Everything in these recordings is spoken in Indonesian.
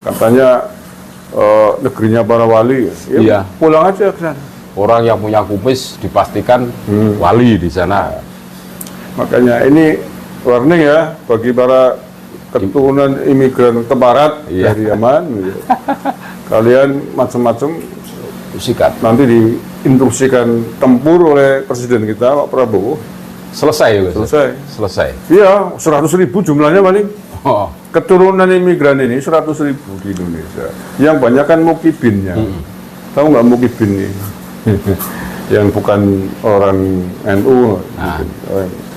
Katanya negerinya para wali, ya Iya. pulang aja ke sana. Orang yang punya kumis dipastikan wali di sana. Makanya ini warning ya bagi para keturunan imigran ke barat Iya. dari Yaman. Gitu. Kalian macam-macam Sikat. nanti diinstruksikan tempur oleh presiden kita Pak Prabowo. Selesai ya, Gus? Selesai. Selesai. Iya, 100.000 jumlahnya paling. Oh, Keturunan imigran ini 100.000 di Indonesia. Yang banyak kan mukibinnya. Tahu nggak mukibin ini? Yang bukan orang NU.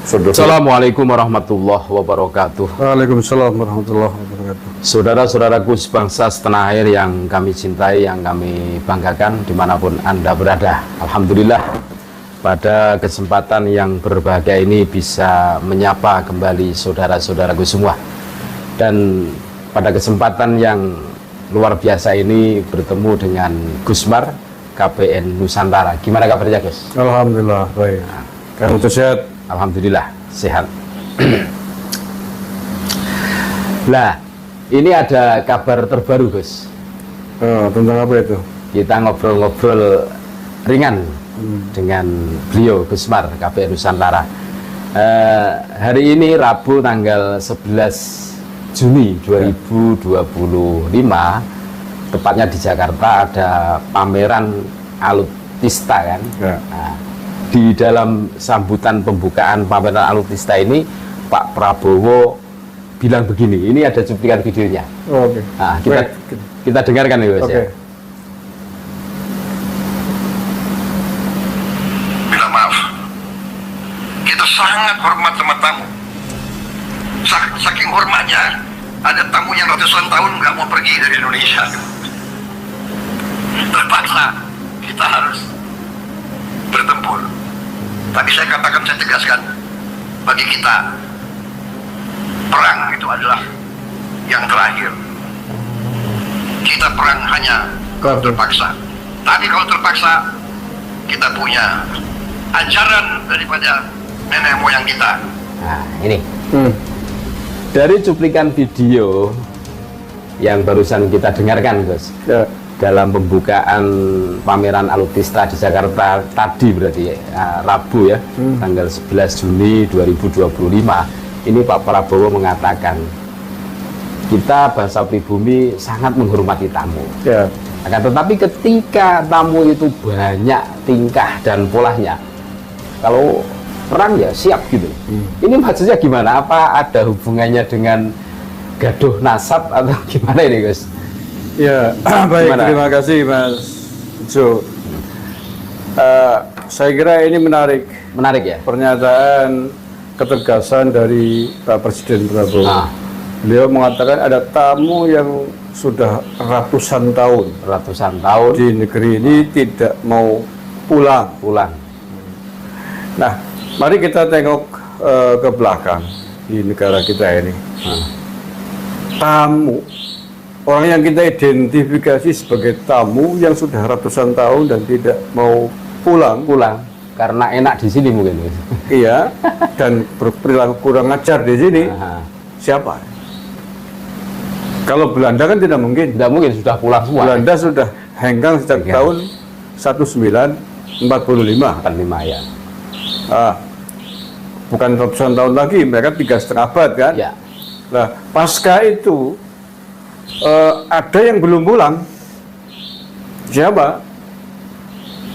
Saudara. Assalamualaikum warahmatullahi wabarakatuh. Waalaikumsalam warahmatullahi wabarakatuh. Saudara-saudaraku sebangsa setanah air yang kami cintai, yang kami banggakan dimanapun Anda berada. Alhamdulillah pada kesempatan yang berbahagia ini bisa menyapa kembali saudara-saudaraku semua. Dan pada kesempatan yang luar biasa ini bertemu dengan Gusmar KPN Nusantara. Gimana kabarnya, Gus? Alhamdulillah baik. Kamu sehat? Alhamdulillah sehat. Nah, ini ada kabar terbaru, Gus. Tentang apa itu? Kita ngobrol-ngobrol ringan dengan beliau Gusmar KPN Nusantara. Hari ini Rabu tanggal 11 Juni 2025, tepatnya di Jakarta ada pameran Alutista kan. Ya. Nah, di dalam sambutan pembukaan pameran Alutista ini Pak Prabowo bilang begini, ini ada cuplikan videonya. Oh, oke. Nah, Baik. kita dengarkan ya, Mas. Oke. Ya. Minta maaf, kita sangat hormat sama tamu. Saking hormatnya, ada tamu yang ratusan tahun nggak mau pergi dari Indonesia. Terpaksa kita harus bertempur. Tapi saya katakan, saya tegaskan, bagi kita perang itu adalah yang terakhir. Kita perang hanya kalau terpaksa. Tapi kalau terpaksa, kita punya ajaran daripada nenek moyang kita. Nah, ini dari cuplikan video yang barusan kita dengarkan, Gus. Ya. Dalam pembukaan pameran Alutista di Jakarta tadi, berarti Rabu ya, tanggal 11 Juni 2025, ini Pak Prabowo mengatakan kita bangsa pribumi sangat menghormati tamu. Ya. Akan tetapi ketika tamu itu banyak tingkah dan polanya, kalau perang ya siap gitu. Ini maksudnya gimana? Apa ada hubungannya dengan gaduh nasab atau gimana ini, Gus? Ya, baik. Gimana? Terima kasih Mas Jo. Saya kira ini menarik. Menarik ya? Pernyataan ketegasan dari Pak Presiden Prabowo. Nah. Beliau mengatakan ada tamu yang sudah ratusan tahun di negeri ini tidak mau pulang. Nah, mari kita tengok ke belakang di negara kita ini. Tamu, orang yang kita identifikasi sebagai tamu yang sudah ratusan tahun dan tidak mau pulang. Karena enak di sini mungkin, Gus. Iya, dan berperilaku kurang ajar di sini. Nah, Siapa? Kalau Belanda kan tidak mungkin. tidak mungkin sudah pulang semua. Belanda sudah hengkang sejak Iya. tahun 1945. 45 ya. Bukan ratusan tahun lagi, mereka 3,5 abad kan. Ya. Nah, pasca itu ada yang belum pulang. Siapa?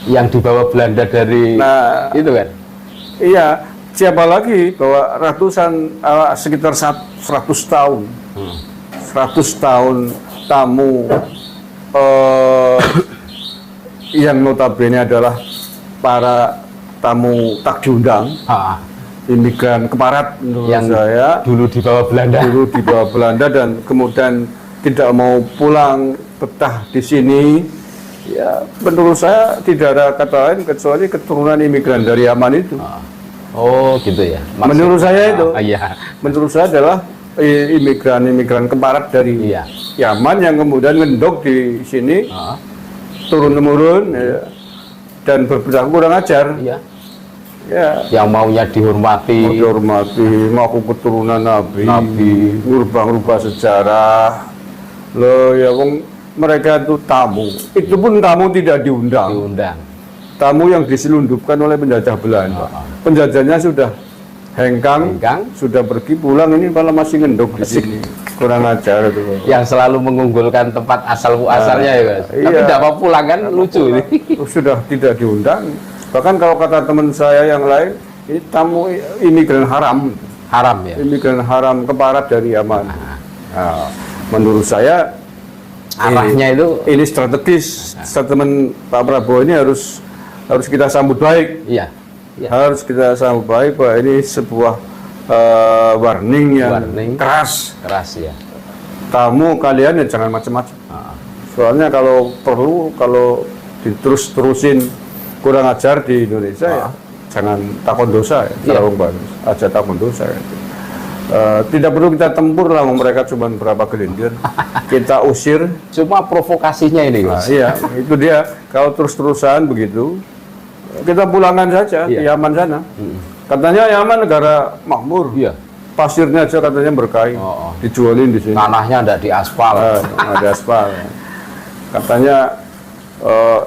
Yang dibawa Belanda dari Nah, itu kan. iya, siapa lagi bahwa ratusan sekitar 100 tahun. 100 tahun tamu yang notabene adalah para tamu tak diundang, imigran ke barat menurut Yang saya. dulu dibawa Belanda. Dulu dibawa Belanda dan kemudian tidak mau pulang, betah di sini. Ya, menurut saya tidak ada kata lain kecuali keturunan imigran dari Yaman itu. Oh, gitu ya. Menurut saya itu. Iya. Menurut saya adalah imigran ke barat dari Iya. Yaman yang kemudian ngendok di sini turun-temurun ya, dan berperilaku kurang ajar. Iya. Ya, Yang maunya dihormati. menghormati, mengaku keturunan Nabi, ngubah-ngubah sejarah, Loh ya wong mereka itu tamu. Itu pun tamu tidak diundang. Diundang. Tamu yang diselundupkan oleh penjajah Belanda. Penjajahnya sudah hengkang, sudah pergi pulang, ini malah masih ngendok di sini. Kurang ajar itu. Yang selalu mengunggulkan tempat asal muasalnya ya, Mas. Iya. Tapi tidak mau pulang kan lucu ini. Sudah tidak diundang. Bahkan kalau kata teman saya yang lain, ini tamu imigran haram. Haram ya. Imigran haram keparat dari Yaman. Nah, menurut saya Arahnya itu ini strategis. Statement Pak Prabowo ini harus kita sambut baik. iya. Ya. Harus kita sambut baik bahwa ini sebuah warning yang keras. Keras ya. Tamu kalian ya jangan macam-macam. Soalnya kalau perlu, kalau diterus-terusin kurang ajar di Indonesia ya jangan takon dosa ya. Kalau bagus aja takon dosa ya. Tidak perlu kita tempur lah, mereka cuma berapa gelindir. Kita usir. Cuma provokasinya ini, Mas. Iya, itu dia. Kalau terus-terusan begitu, kita pulangkan saja di Yaman sana. Katanya Yaman negara makmur. Iya. Pasirnya aja katanya berkain, dijualin di sini. Tanahnya ada di aspal. Ada aspal. Katanya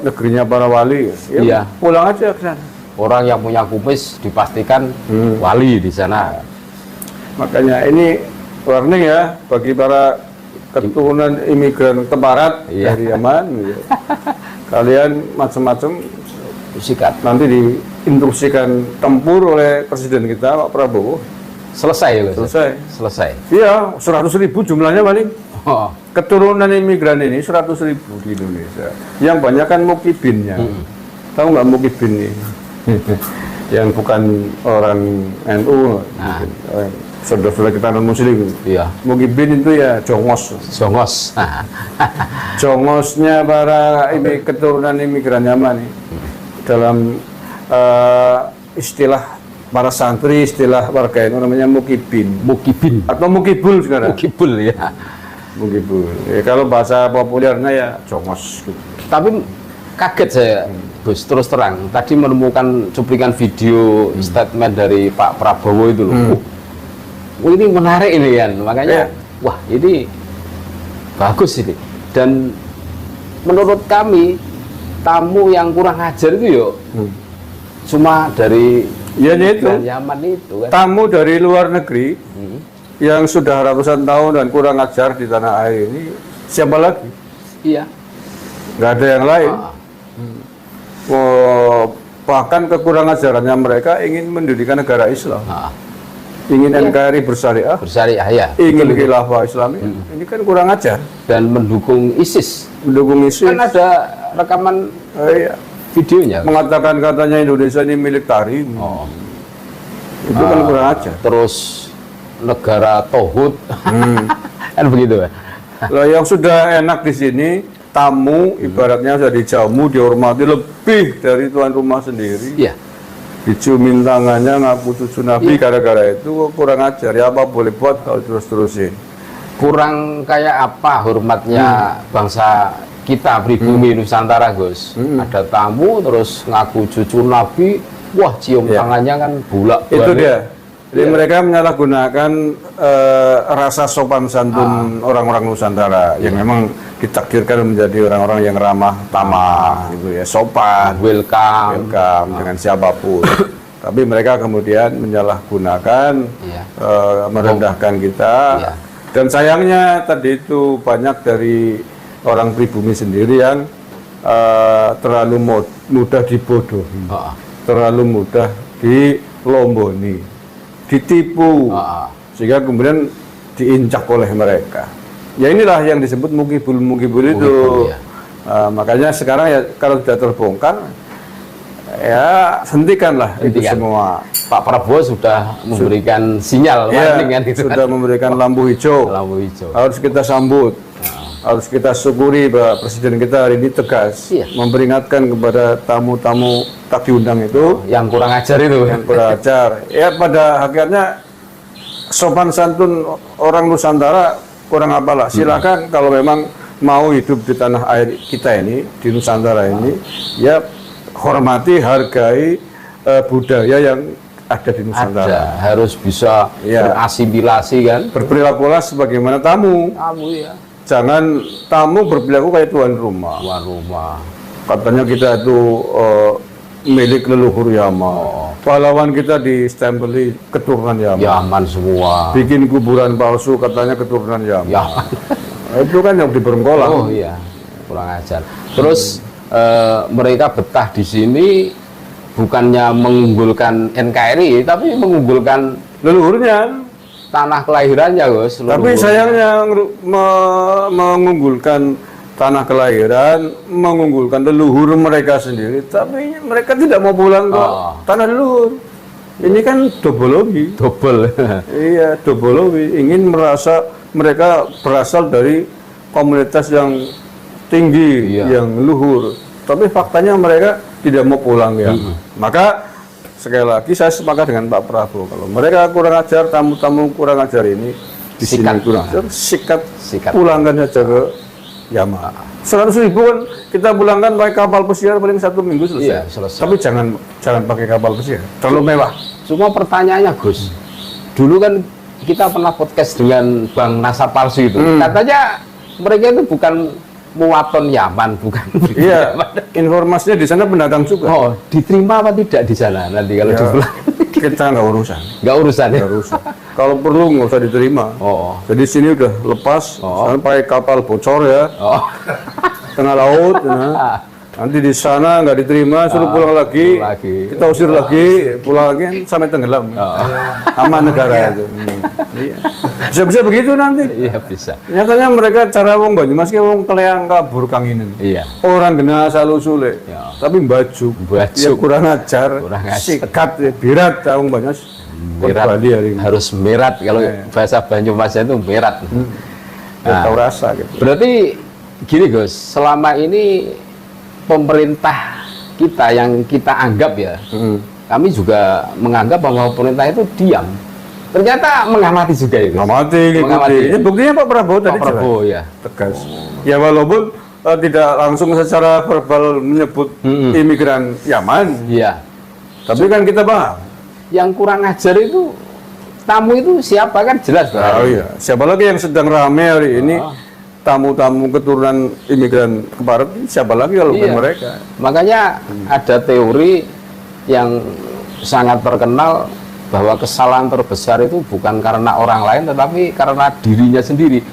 negerinya para wali. Ya, Iya. Pulang aja ke sana. Orang yang punya kumis dipastikan wali di sana. Makanya ini warning ya bagi para keturunan imigran keparat dari Yaman. Ya. Kalian macam-macam Sikat. nanti diinstruksikan tempur oleh presiden kita Pak Prabowo. Selesai ya, Mas? Selesai. Iya, 100.000 jumlahnya paling. Keturunan imigran ini 100.000 di Indonesia. Yang banyak kan mukibinnya. Tahu nggak mukibin ini? Yang bukan orang NU, saudara kita non Muslim. Iya. Mukibin itu ya jongos. Jongos. Jongosnya para keturunan imigran Yaman nih. Dalam istilah para santri, istilah warga itu namanya mukibin. Mukibin Atau mukibul sekarang. Mukibul ya. Mukibul. Ya, kalau bahasa populernya ya jongos. Gitu. Tapi kaget saya, Gus, terus terang. Tadi menemukan cuplikan video statement dari Pak Prabowo itu loh. Ini menarik ini kan, makanya wah ini bagus ini. Dan menurut kami tamu yang kurang ajar itu yuk cuma dari itu Yaman itu kan. Tamu dari luar negeri yang sudah ratusan tahun dan kurang ajar di tanah air ini siapa lagi? Iya. Nggak ada yang lain. Bahkan kekurangan ajarannya mereka ingin mendirikan negara Islam. Ingin NKRI bersyariah, ya. ingin khilafah Islami. Ini kan kurang ajar. Dan mendukung ISIS. Mendukung ISIS. Kan ada rekaman videonya. Mengatakan katanya Indonesia ini milik Tarim. Itu kan kurang ajar. Terus negara Tohut. Kan begitu ya. Lah yang sudah enak di sini, tamu ibaratnya sudah dijamu, dihormati lebih dari tuan rumah sendiri. Iya. Diciumin tangannya, ngaku cucu Nabi, gara-gara itu kurang ajar. Ya apa boleh buat kalau terus-terusin. Kurang kayak apa hormatnya bangsa kita pribumi Nusantara, Gus. Ada tamu terus ngaku cucu Nabi, wah cium tangannya kan bulak. Itu dia. Jadi mereka menyalahgunakan rasa sopan santun orang-orang Nusantara yang memang ditakdirkan menjadi orang-orang yang ramah tamah, gitu ya, sopan, welcome dengan siapapun. Tapi mereka kemudian menyalahgunakan, merendahkan kita. Dan sayangnya tadi itu banyak dari orang pribumi sendiri yang terlalu mudah dibodohi, terlalu mudah dilomboni, ditipu, sehingga kemudian diinjak oleh mereka. Ya inilah yang disebut mukibul itu. Makanya sekarang ya kalau sudah terbongkar, ya hentikanlah itu semua. Pak Prabowo sudah memberikan sinyal, sudah memberikan lampu hijau. Harus kita sambut. Harus kita syukuri bahwa presiden kita hari ini tegas memperingatkan kepada tamu-tamu tak diundang itu yang kurang ajar itu. Yang kurang ajar. Ya pada hakikatnya sopan santun orang Nusantara kurang apalah. Silakan kalau memang mau hidup di tanah air kita ini, di Nusantara ini, ya hormati, hargai budaya yang ada di Nusantara. Harus bisa berasimilasi kan. Berperilakulah sebagaimana tamu. jangan tamu berperilaku kayak tuan rumah. Tuan rumah. Katanya kita itu milik leluhur Yaman. Pahlawan kita distempeli keturunan Yaman. Yaman semua. Bikin kuburan palsu katanya keturunan Yaman. Yaman. Itu kan yang di Berenggolan. Oh iya, kurang ajar. Terus mereka betah di sini bukannya mengunggulkan NKRI, tapi mengunggulkan Leluhurnya. tanah kelahirannya, Gus. Tapi sayangnya mengunggulkan tanah kelahiran, mengunggulkan leluhur mereka sendiri, tapi mereka tidak mau pulang ke tanah leluhur. Ini kan dobologi. double. Iya, dobologi. Ingin merasa mereka berasal dari komunitas yang tinggi, Iya. yang luhur. Tapi faktanya mereka tidak mau pulang ya. Maka sekali lagi saya sepakat dengan Pak Prabowo, kalau mereka kurang ajar, tamu-tamu kurang ajar ini di sini Sikat. kurang ajar, sikat, Sikat. pulangkan saja ke Yaman. 100.000 kan kita pulangkan pakai kapal pesiar paling 1 minggu selesai. Iya, selesai. Tapi jangan pakai kapal pesiar, terlalu mewah. Cuma pertanyaannya, Gus, dulu kan kita pernah podcast dengan Bang Nasar Palsu itu. Katanya mereka itu bukan muwaton Yaman, bukan. Iya, informasinya di sana pendatang juga. Oh, diterima apa tidak di sana nanti kalau Ya, dipulang? kita nggak urusan, Nggak urusan ya? nggak urusan. Kalau perlu nggak usah diterima. Oh, Jadi sini udah lepas, sekarang pakai kapal bocor ya, oh, tengah laut. Ya. Nanti di sana nggak diterima, suruh pulang lagi, pulang lagi. kita usir lagi, pulang lagi sampai tenggelam. Aman negara itu. Iya. Bisa-bisa begitu nanti. iya bisa. Nyatanya mereka cara wong Banyumas ki wong keleang kabur kanginen. Iya. Orang kena asal usule, Ya. tapi baju, Baju. ya kurang ajar, Kurang ajar. sikat, ya, birat, wong Banyumas. Merat, Bali hari ini. harus merat kalau bahasa Banyumasnya itu merat. Ya, tahu rasa gitu. Berarti gini Gus, selama ini pemerintah kita yang kita anggap ya, kami juga menganggap bahwa pemerintah itu diam. Ternyata mengamati juga itu. Mengamati, Mengamati. ngikuti. Ini buktinya Pak Prabowo Pak tadi Prabowo jelas, ya. tegas. Ya walaupun tidak langsung secara verbal menyebut imigran Yaman, Iya. tapi kan kita paham. Yang kurang ajar itu tamu itu siapa kan jelas Pak. Oh iya, siapa lagi yang sedang rame hari ini? Tamu-tamu keturunan imigran ke barat, siapa lagi kalau bukan Iya. mereka? Makanya ada teori yang sangat terkenal bahwa kesalahan terbesar itu bukan karena orang lain tetapi karena dirinya sendiri.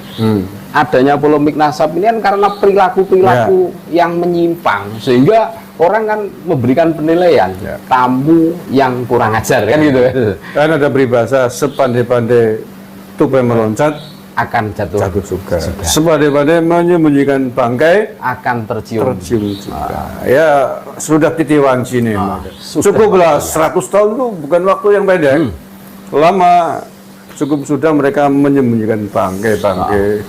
Adanya polemik nasab ini kan karena perilaku-perilaku yang menyimpang sehingga orang kan memberikan penilaian tamu yang kurang ajar kan gitu. Kan ada peribahasa sepandai-pandai tupai meloncat Akan jatuh juga. Sepandai-pandai menyembunyikan bangkai akan tercium. tercium juga. Ya sudah titiwan sini. Cukuplah 100 tahun itu bukan waktu yang pendek. Lama cukup sudah mereka menyembunyikan bangkai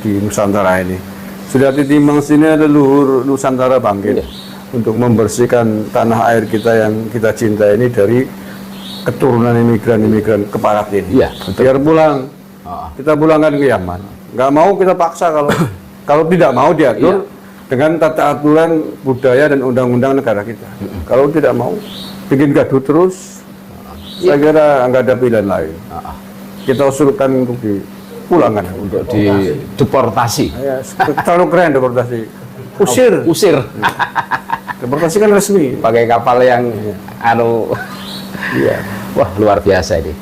di Nusantara ini. Sudah titimang sini ada leluhur Nusantara bangkit untuk membersihkan tanah air kita yang kita cinta ini dari keturunan imigran-imigran ke barat ini. Iya, Biar pulang. Kita pulangkan ke Yaman. Nggak mau kita paksa kalau tidak mau diatur dengan tata aturan budaya dan undang-undang negara kita. Kalau tidak mau bikin gaduh terus, saya kira nggak ada pilihan lain. Kita usulkan untuk dipulangkan, Untuk dideportasi. Ya, terlalu keren deportasi. Usir. Usir. Deportasi kan resmi. Pakai kapal yang anu. Iya. Wah, luar biasa ini.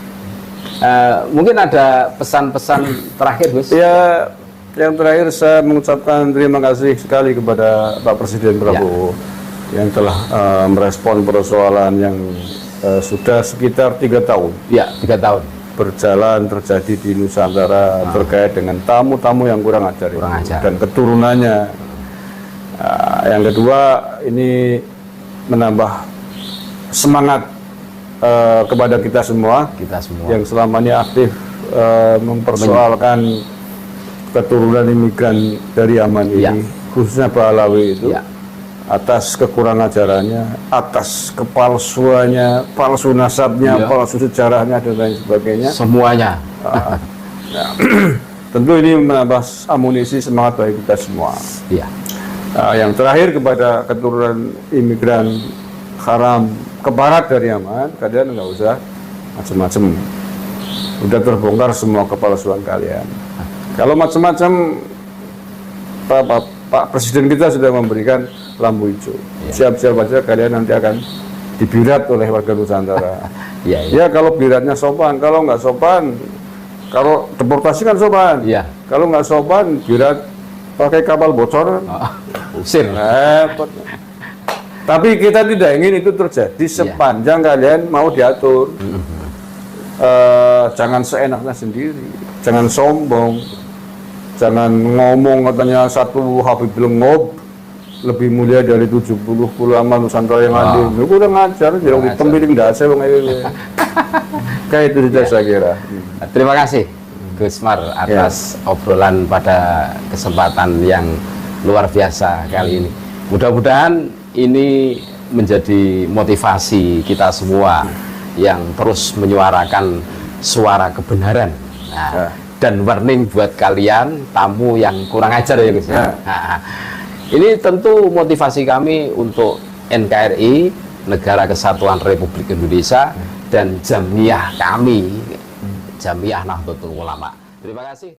Mungkin ada pesan-pesan terakhir, Gus? Ya, yang terakhir saya mengucapkan terima kasih sekali kepada Pak Presiden Prabowo yang telah merespon persoalan yang sudah sekitar 3 tahun. Ya, 3 tahun. Berjalan terjadi di Nusantara terkait dengan tamu-tamu yang kurang ajar, dan keturunannya. Yang kedua, ini menambah semangat kepada kita semua yang selama ini aktif mempersoalkan keturunan imigran dari Yaman ini, khususnya Pak Alawi itu, atas kekurangan ajarannya, atas kepalsuannya, palsu nasabnya, palsu sejarahnya dan lain sebagainya. Semuanya. Tentu ini menambah amunisi semangat bagi kita semua. Yang terakhir kepada keturunan imigran haram ke barat dari Yaman, kalian nggak usah macam-macam. Udah terbongkar semua kepalsuan kalian. Kalau macam-macam Pak Presiden kita sudah memberikan lampu hijau. Siap-siap aja kalian nanti akan dibirat oleh warga Nusantara. Ya kalau biratnya sopan, kalau nggak sopan, kalau deportasi kan sopan. Kalau nggak sopan, birat pakai kapal bocor. Usir. Repot. Tapi kita tidak ingin itu terjadi sepanjang kalian mau diatur. Jangan seenaknya sendiri, jangan sombong, jangan ngomong katanya satu Habib Lengob lebih mulia dari 70 ulama Nusantara yang hadir. Itu udah ngajar, jadi pemilik dasar wong itu. Kayak itu saja saya kira. Terima kasih Gus Mar atas obrolan pada kesempatan yang luar biasa kali ini. Mudah-mudahan ini menjadi motivasi kita semua yang terus menyuarakan suara kebenaran. Dan warning buat kalian tamu yang kurang ajar ya Gus. Ini tentu motivasi kami untuk NKRI, Negara Kesatuan Republik Indonesia, dan Jamiyah kami, Jamiyah Nahdlatul Ulama. Terima kasih.